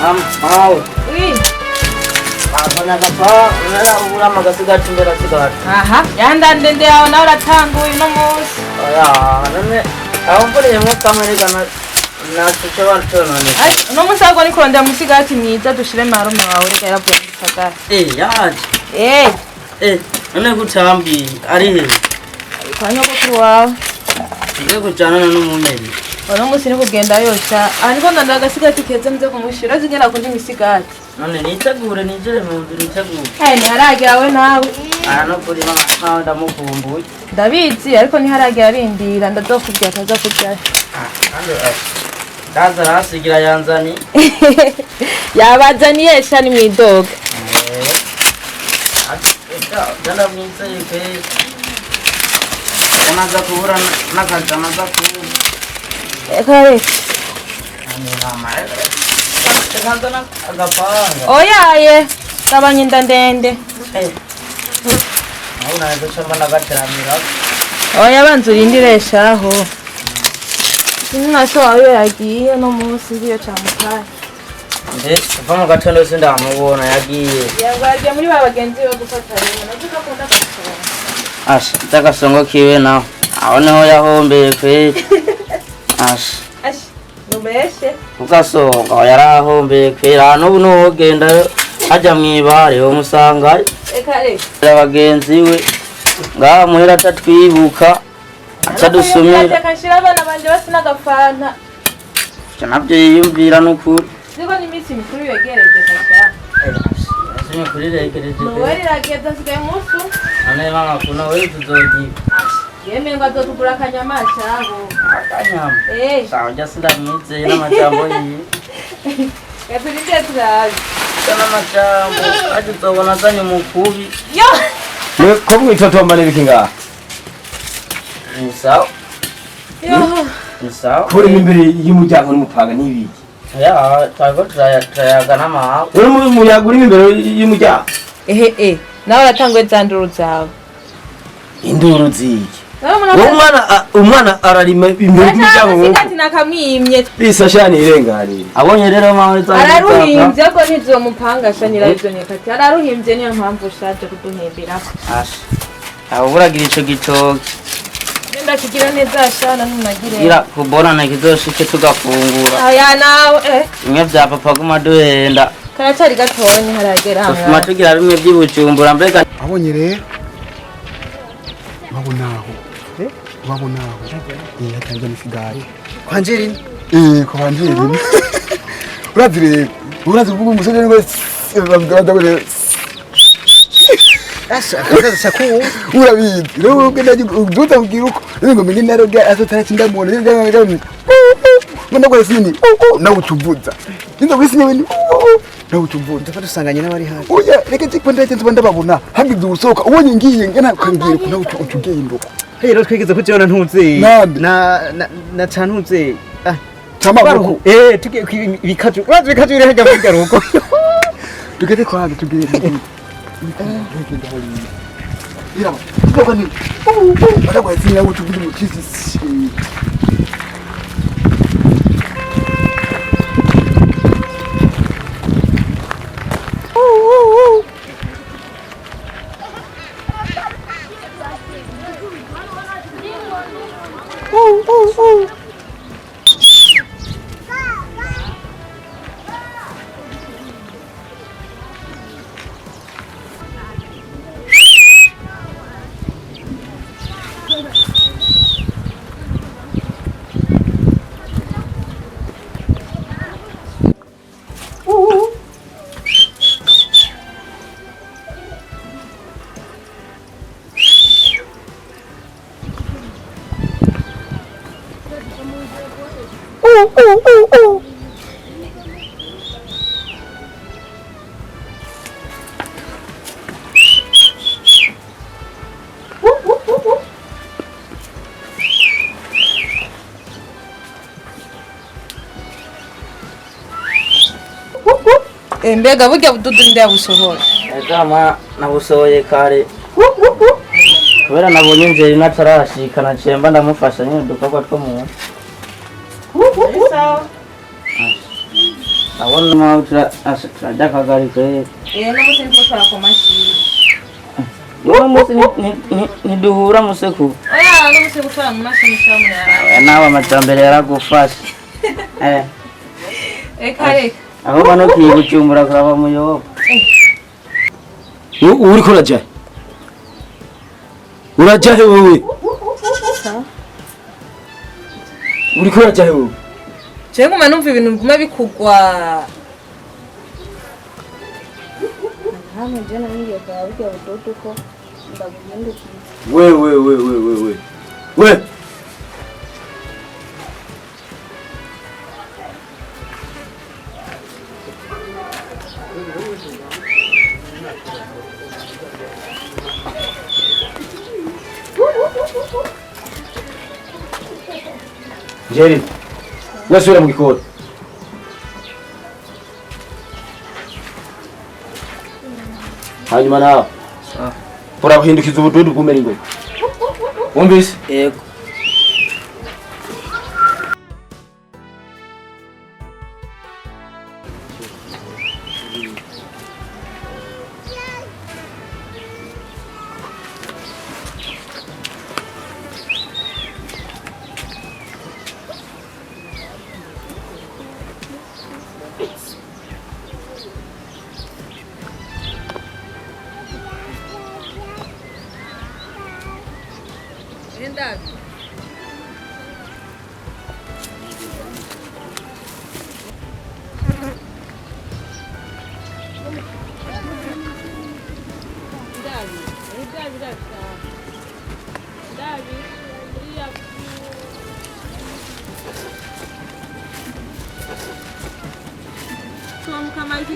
Au. Oui. Abona gapa, ura magasigati mbera sigati. Aha, yandandende yawe nawe uratanguye uno munsi. Oya, none aho mboneye mu kamere gana nacuce watonone. Uno munsi ahubwo ni kurondera musigati mwiza dushire marume wawe reka yaravuye mu gisagara. Yaje. None gutambi ari he? Kwa nyogokuru wawe. Ngiye kujana n'umumeri. Uno munsi ni kugenda yosha. Ariko ndagasigati keza nze kumushira zigera kundi misigati. None nitegure nijere mu nzu nitegure. Ntiharagera we nawe. No kuri mama ndamukumbuye. Ndabizi ariko ntiharagera arindira ndazokubwira akaza kuryayo. Kaza hasigira yanzani. Yabazaniye shani mwidoga. Jana mwise ke. Kanaza kuhura nakajana za kuhura. Kare. Mama. Kanaza agapanga. Oyaye. Abanyinda ndende. Nauna nzo chamba nagateramira. Oya banzurindiresha aho. Sinasho ayo yagiye no munsi ngiyo camukara. Kuva mu gatondo sindamubona yagiye. Yagiye muri bagenzi bo gufatanya nazuka kunda gusoma. Asha tagasongo kiwe naho. Aho niho yahombeye kwe. Asha. Nubeshe. Ugasonga yarahombeye kwe. Hano no genda ajya mwibare umusanga. Kare. Abagenzi we ngaha muhera tatwibuka. Acha dusumira. Kashira abana banje basina gafana. Nabyo yiyumvira n'ukuri. Ziko ni misi mikuru yegereje kasha. Asime kuri regereje. Noeli rageza sigaye musu. Ane mama kuna wewe tuzogi. Yeme ngo azotugura kanyamasha abo. Akanyama. Sawa jasinda mwize n'amajambo yi. Yakurinde turazi. Kana majambo ajutobona zanyu mukubi. Yo. Ko mwitotomba nibikinga. Ni sawa. Yo. Ni sawa. Kuri imbere y'umujyango n'umupaga nibiki. Ya, twago turayagana mawe. Uri mu muyaga uri imbere y'umujyango. Nawe ratangwe zanduru zawe. Induru ziki. Umwana ararima imbere y'umujyango. Sikati nakamwimye. Bisa shani irengani. Abonye rero mawe zanyu. Araruhimbye ko ntizo mupanga shanira ivyo nyekati. Araruhimbye niyo mpamvu ushaje kuduhembera. Asha. Abo buragira ico gitoki. Ndakigira neza shana numagire. Gira kubona na kizoshike tugafungura. Aya nawe Imwe vya papa guma duhenda. Karacari gatonye haragera hamwe. Tufuma tugira bimwe by'ibujumbura mbega. Abonye rero. Babonaho. Babonaho. Yatanze misigari. Kwa NJERINA. Kwa NJERINA. Urazi kuvuga umusore ngo bamugabadabure. Asha akaza ko urabizi rero ugenda uduta kugiruko ngo menye naro ga azotarakinda mu neza ngenda kwa sini na utuvuza nindo kwisini weni na utuvuza dusanganye n'abari hafi oya reka tikwenda cyo ndababona hagize usoka ubonye ngiye ngena kangiye kuna utugendo rero twigeze ko cyona ntuze na cantuze tamaboko tugiye bikaju urazi bikaju rero hajya mu garuko tugeze kwa tugiye Ira, ni. Ada kwa sini au tugudu mutisi. Mbega burya bududu ndabusohora. Kama nabusohoye kare. Kubera nabonye NJERINA atarashika nacemba ndamufasha nyine dukorwa two mu. Sawa. abona mautra ashaja kagari ke no musi ntutwara ku mashini uno musi niduhura museku oya no musi gutwara mu mashini shamwe nawe amajambere yaragufasha kare aho bano kigucumbura kuraba muyobo uri ko uraja he wewe uri ko uraja he wewe je nguma numva ibintu biguma bikugwa hamwe je naniye kwa burya budodo ko ndaguhindukiye we Jerry, wasubira mu gikoni. Hanyuma nawe urahindukiza ubududu bw'umera ingwe. Wumvise? yego ndabi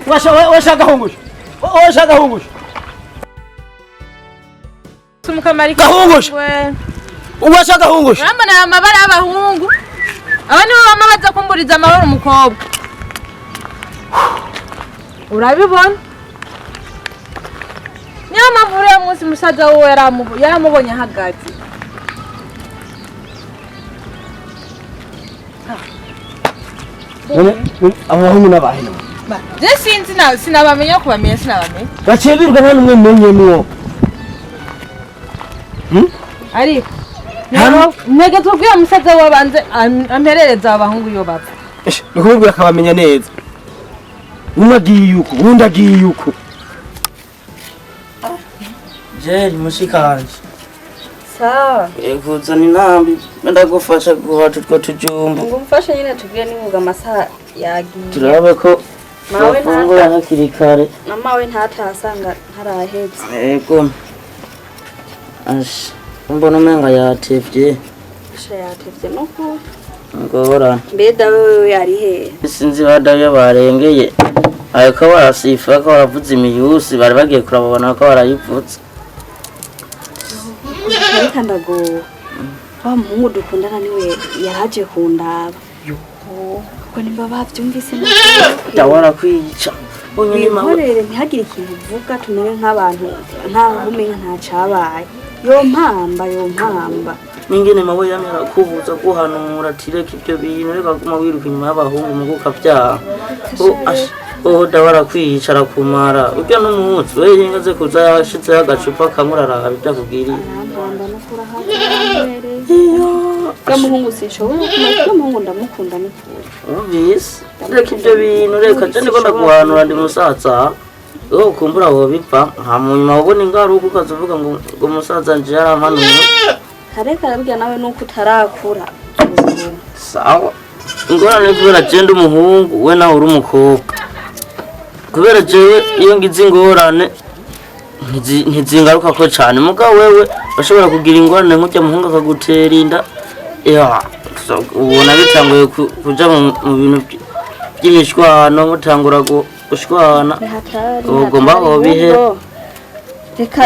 Washaka hungusha. Tumukamari Gahungusha. Washaka hungusha. urambona amabara y'abahungu aba nibo bama baza kumburiza amabara umukobwa urabibona niyo mpamvu uriya munsi musaza wowe yaramubonye ahagaze Abahungu n'abahino. je sinzi sinabamenya kubamenya sinabamenya Baciye biruka nta numwe menyemwo. ariko ntege tubwira musaza wowe banze amperereza abahungu iyo bapfa Nukubwira akabamenya neza. Umwe agiye yuko, undi agiye yuko. Jerry mushikanje sawa kuzana intambi ndagufasha guhata utwo tujumbu ngo mfashe nyine tubwire nivuga amasaha yagiye turabe ko mawe bafungura hakiri kare na mawe ntatasanga ntarahetse yego mbona umenga yatevye sha yatevye nuko ngora mbeda wewe yari he sinzi badayo barengeye ariko barasifa ko baravuza imiyusi bari bagiye kurabona ko barayivutse ariko ndago wa muhungu dukundana niwe yaraje kundaba ko nimba bavyumvise ndawara kwica bonyine mawe Wihorere ntihagire ikintu uvuga tumere nk'abantu ntaho umenya ntacabaye yo mpamba ningene mawe yamera kubuza guhanura tireka ibyo bintu reka guma wiruka inyuma y'abahungu mu gukavyaha ndawara kwicara kumara urya n'umunsi we yingaze kuza yashitse agacupa kamuraraba ivyakubwiriye arambamba no kurahabereye gamuhungu sinshobora kumenya gamuhungu ndamukunda n'ukuri ubise reka ibyo bintu reka je ndiko ndaguhanura ndi musaza wowe ukumbura aho bipfa nta munyuma ubona ingaruka ukazuvuga ngo umusaza nje yarampanuye kareka arabwira nawe nuko utarakura sawa ingorane kubera je ndi umuhungu we nawe uri umukobwa kubera jewe iyo ngize ingorane ntizingaruka ko cyane mugabo wewe bashobora kugira ingorane nk'ujya muhungu akagutera inda ubona bitanguye kuja mu bintu by'imishwano mutangura gushwana ugomba bihe reka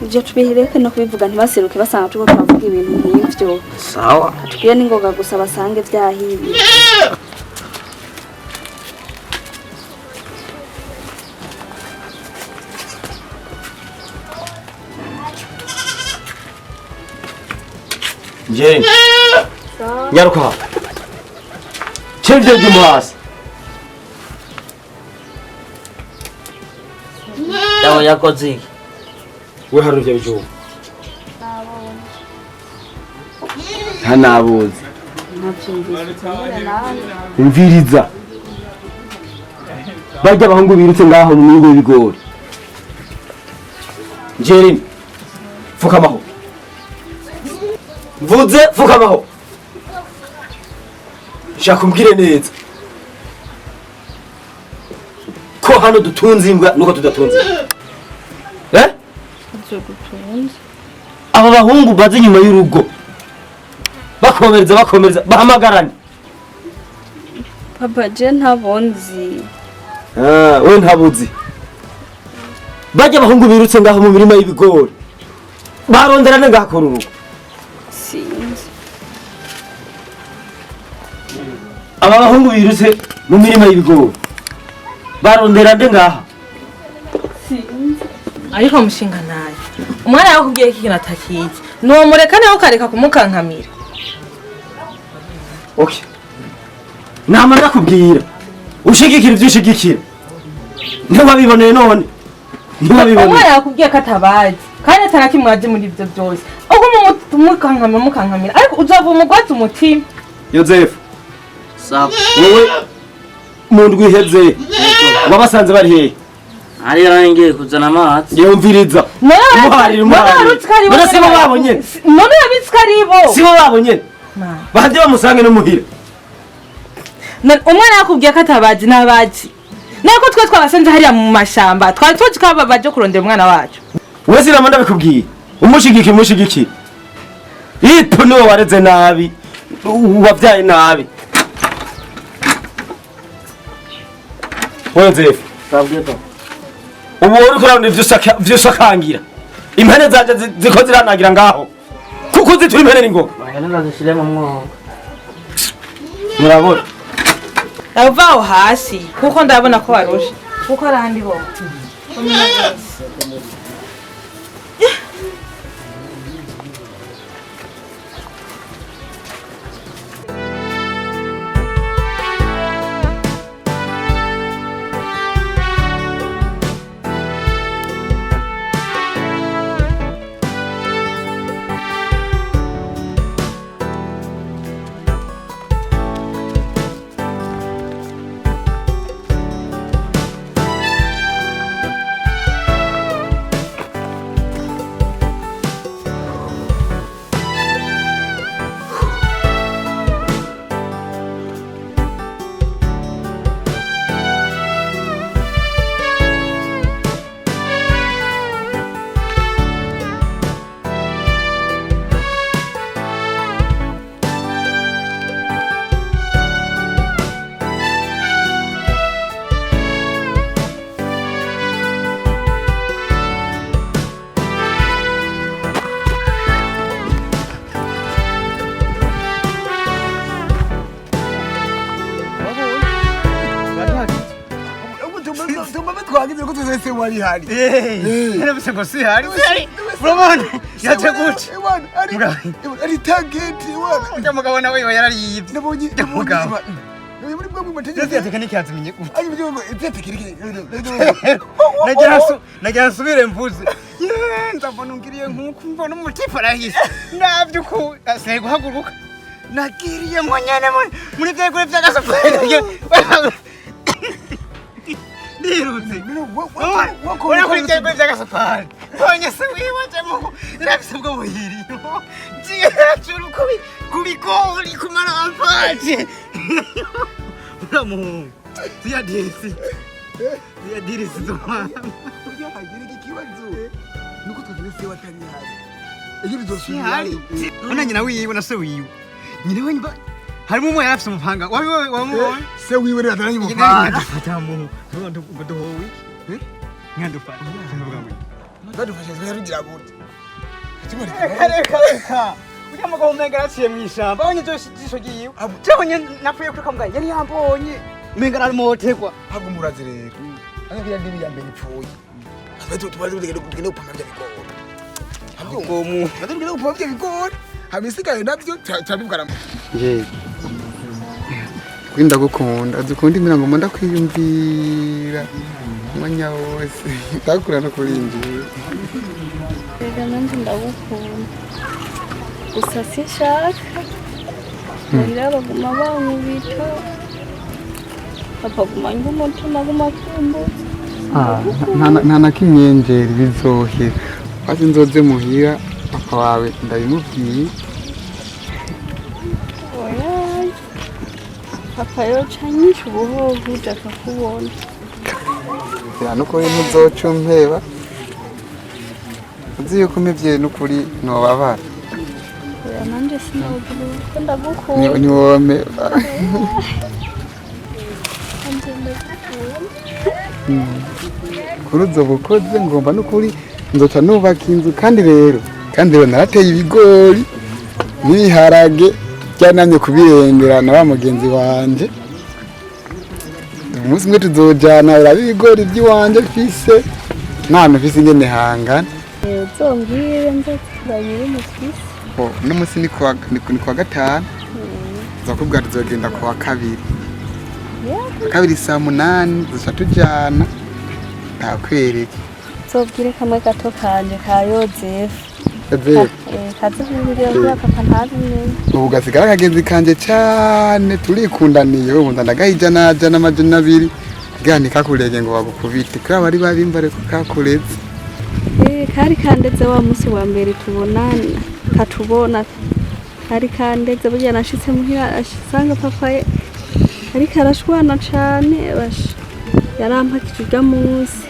ivyo tubihereke no kubivuga ntibaseruke basanga tuko twavuga ibintu nk'ivyo sawa tubwire n'ingoga gusa basange vyahiye Jerry. Nyaruka. Chevye jumasi. yakoze iki we hari ivyo bijumba nta nabuzi umviriza barya abahungu birutse ngaho mu mihigo y'ibigori Jeremy fukamaho mvuze fukamaho shaka umbwire neza ko hano dutunze imbwa nuko tudatunze aba bahungu bazi inyuma y'urugo bakomereza bahamagarane papa je ntabonzi we ntabuzi bajya abahungu birutse ngaho mu mirima y'ibigori baronderane ngakora urugo sinzi aba bahungu birutse mu mirima y'ibigori baronderane ngaha sinzi ariko mushinga naye umwana yakubwiye ko ikintu atakizi nuwo mureka nawe ukareka kumukankamira okay nama ndakubwira ushigikira ibyo ushigikira ntibabiboneye none umwana yakubwiye ko atabazi kandi atarakimwaje muri ibyo byose ubwo mukankamira ariko uzava umugwatsi umutima Yozefu sawa wowe mu ndwi iheze wabasanze bari hehe ari yarangiye kuzana amazi yumviriza umuharira none sibo babonye none yabitswe aribo sibo babonye bahande bamusange n'umuhira umwana yakubwiye ko atabazi n'abazi nako twe twabasanze hariya mu mashamba twari tuzi ko baje kurondera umwana wacu wese iramo ndabikubwiye umushigikira ipu niwe wareze nabi wabyaye nabi Yozefu ubu uri kurabona ivyo usakangira impene zanje ziko ziranagira ngaho kuko uzitura impene n'ingoga bahenera zishire mu mwobo murabona avaho hasi kuko ndabona ko warushe kuko arahandi ho twagize ko tuzese wari hari nabise ngo si hari urabona yateguce ari target wana ujya mugabo nawe yarariyivye nabonye mugabo muri bwo mu mategeko ya tekinike yazimenye gute ayi byo tekinike nagira nsubire mvuze ndabona ungiriye nkuko mbona umutipa arahise navyo ko aseye guhaguruka nagiriye mwanyane muri vyegure vy'agasafari ndirutse ura kuri vyegure vy'agasafari bonye se wiwajemo nabise bwo buhiriyo ngiye hejuru kubigori kumara ampaje uramuhungu tuyadirisi zomama ujya hagira ikibazo nuko tuzese watari hari iyo bizosubira ona nyina wiwe na se wiwe nyina we harimo umwe yarafise umupanga wamubonye se wiwe rero ataranye umupanga fata mu ngodohowe nkandufata ndavuga ngo badufashe zwe rugira gute reka ujya mugabo umenga yaciye mu ishamba abonye jisho giyiwe cyabonye napfuye kuri kambwa yari yambonye umenga ari motegwa habwo murazi rero anga bya ndibi yambe nipfuye abato tubaze tugende upanga bya bigori habwo mu tugende upanga bya bigori habisigaye nabyo cyabibwara je kwinda gukunda azukunda imirango munda kwiyumvira umwanya wose ndakura no kurinjira rega nanjye ndagukunda gusa sinshaka muhira baguma bankubita bakaguma ng'umutima gumakumbuza nta na kimwe njeri bizohera basi nzoze muhira papa wawe ndabimubwiye oya papa yoca nyinshi ubuhoho uja akakubona nuko ntuzoca umpeba uzi yuko umevye n'ukuri nobabara oya nanje sinogira uko ndagukunda niwompeba nanje ndagukunda kuri uzoba ukoze ngomba n'ukuri nzoca nubaka inzu kandi rero narateye ibigori n'ibiharage byanamye kubirengera na wa mugenzi wanje umunsi umwe tuzojana uraba ibigori by'iwanje mfise ntantu mfise ingene hangana uzombwire nzoturabire umufise n'umunsi ni kuwa gatanu nzakubwira tuzogenda kuwa kabiri kabiri saa 8 duca tujana ndakwereke nzobwire kamwe gato kanje ka Yozefu kazi kumbwira bwa papa ntabimenye ubu gasigara akagenzi kanje cyane turikundaniye ubu ndagahija naja n'amajana 2 gani kakurege ngo bagukubite kwa bari babimbare kukakureze kari kandeze wa musi wa mbere tubonana katubona kari kandeze burya nashitse muhira asanga papa ariko arashwana cane basha yarampakije uja musi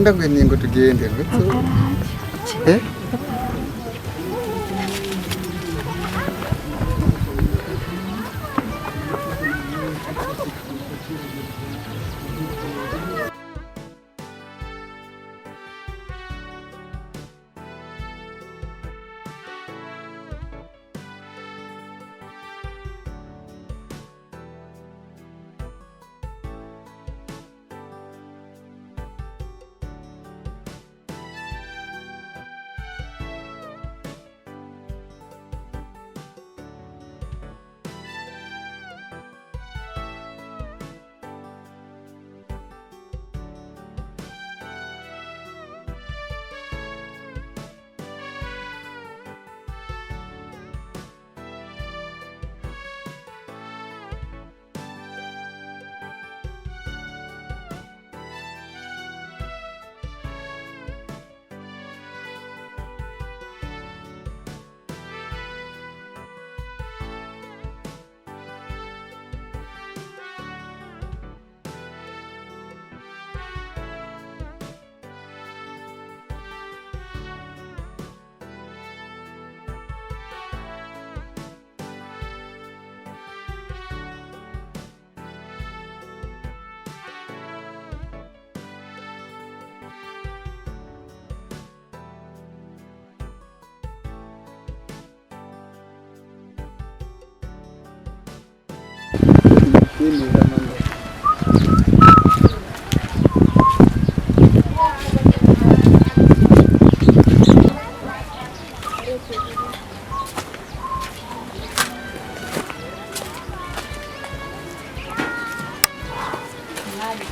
ndagweniye ngo tugende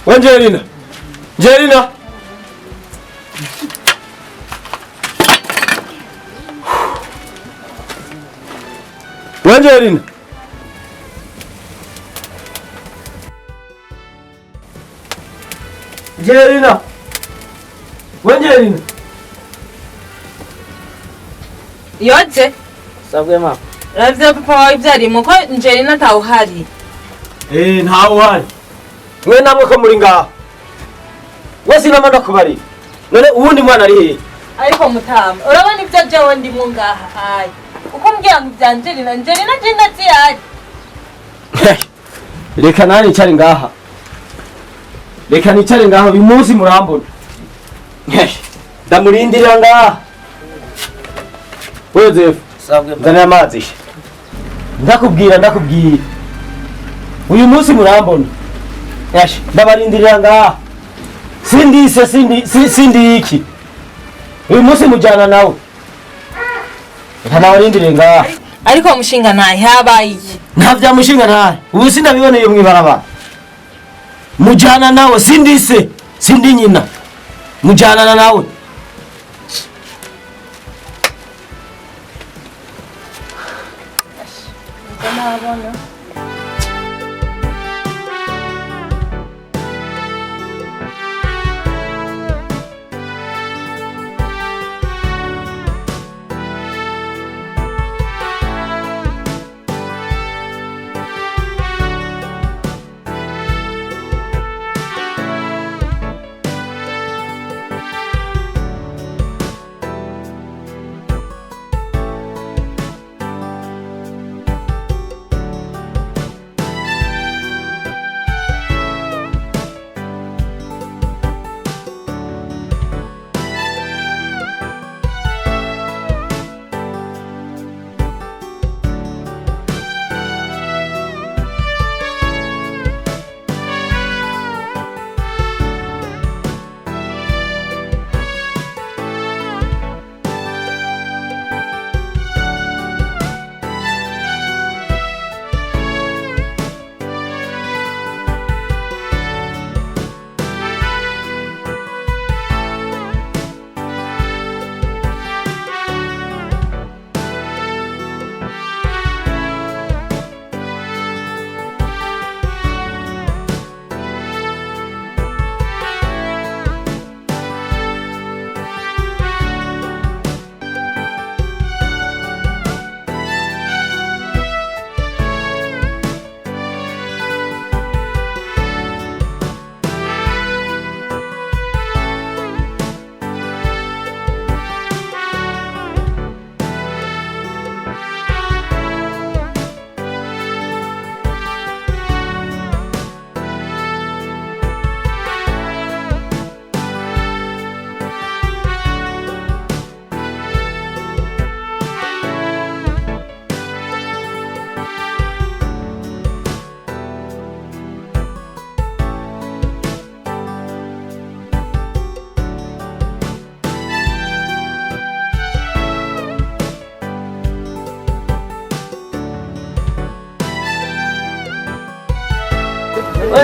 NJERINA NJERINA NJERINA NJERINA NJERINA yoze sabwe ma ravya papa wawe ivyarimo ko NJERINA atawuhari ntawe uhari mwe namwe ko muri ngaho wese inama ndakubari none uwundi mwana ari hehe ariko mutama urabona ivyo jewe ndimo ngaha ayi uko mbwira ngo ivya NJERINA je ndazihari reka nani nicare ngaha, reka nicare ngaha uyu munsi murambona. Ndamurindirira ngaha. Yozefu, sabwe nzanira amazi. Ndakubwira uyu munsi murambona. Ndabarindirira ngaha. Sindise sindi iki. Uyu munsi mujana nawe. Ntabarindire ngaha. ariko mushinga ntahe habaye iki? Nta vya mushinga ntahe. Ubu sindabiboneye mwibarabara. Mujana nawe sindise sindi nyina. Mujana nawe.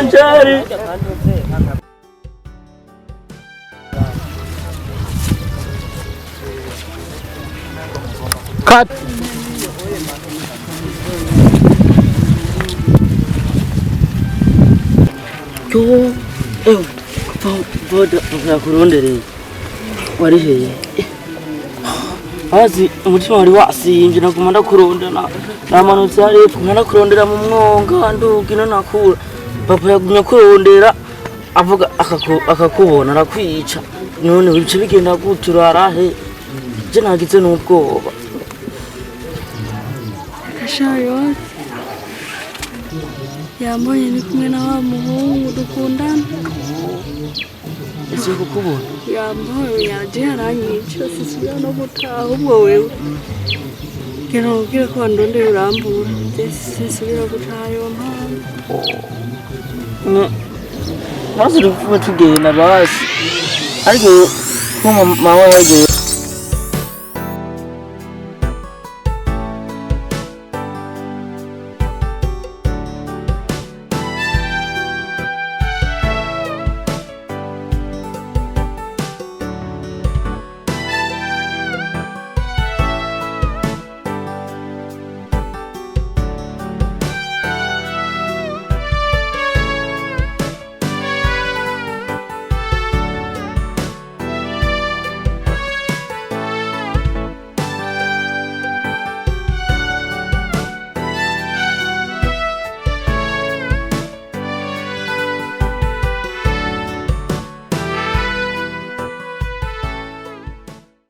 Njeri. Cut. Yo, voda nakurondere. Wari hehe? Azi umutima wari wasinje naguma ndakurondera. Namanutse ariko nkanakurondera mu mwonga ndugina nakura. Papa yagumya kurondera avuga akakubona arakwica. None wice bigenda guturarahe. Je nagize n'ubwoba. Kashayo yambonye ni kumwe na wa muhungu dukundana. Ese kukubona? Yambonye yaje aranyica sisubira no gutaha ubwo wewe. Kero ubwire ko ndondera urambura. Sisubira gutaha yo mpamvu. Maze rufuba tugenda basi. Ariko ko mama wawe